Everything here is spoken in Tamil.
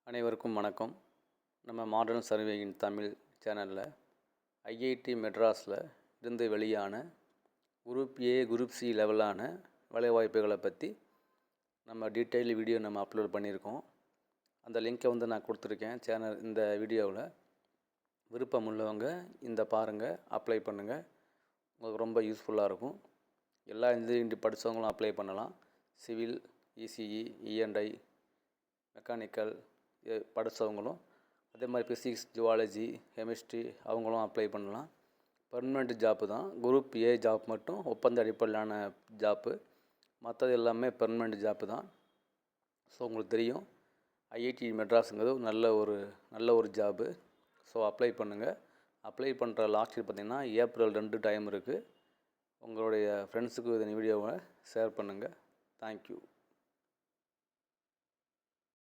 அனைவருக்கும் வணக்கம். நம்ம மாடர்ன் சர்வேயின் தமிழ் சேனலில் ஐஐடி மெட்ராஸில் இருந்து வெளியான குரூப் ஏ குரூப் சி லெவலான வேலைவாய்ப்புகளை பற்றி நம்ம டீட்டெயில் வீடியோ நம்ம அப்லோட் பண்ணியிருக்கோம். அந்த லிங்க்கை நான் கொடுத்துருக்கேன் சேனல். இந்த வீடியோவில் விருப்பம் உள்ளவங்க பாருங்கள், அப்ளை பண்ணுங்கள். உங்களுக்கு ரொம்ப யூஸ்ஃபுல்லாக இருக்கும். எல்லா இன்ஜினியரிங் படித்தவங்களும் அப்ளை பண்ணலாம். சிவில், இசிஇ, இஎன்ஐ, மெக்கானிக்கல் படித்தவங்களும், அதே மாதிரி ஃபிசிக்ஸ், ஜுவாலஜி, கெமிஸ்ட்ரி அவங்களும் அப்ளை பண்ணலாம். பர்மனெண்ட் ஜாப்பு தான். குரூப் ஏ ஜாப் மட்டும் ஒப்பந்த அடிப்படையிலான ஜாப்பு, மற்றது எல்லாமே பெர்மனெண்ட் ஜாப்பு தான். ஸோ உங்களுக்கு தெரியும், ஐஐடி மெட்ராஸுங்கிறது நல்ல ஒரு ஜாப்பு. ஸோ அப்ளை பண்ணுங்கள். அப்ளை பண்ணுற லாஸ்ட் டேட் பார்த்திங்கன்னா ஏப்ரல் 2 டைம் இருக்குது. உங்களுடைய ஃப்ரெண்ட்ஸுக்கு இந்த வீடியோவை ஷேர் பண்ணுங்கள். தேங்க்யூ.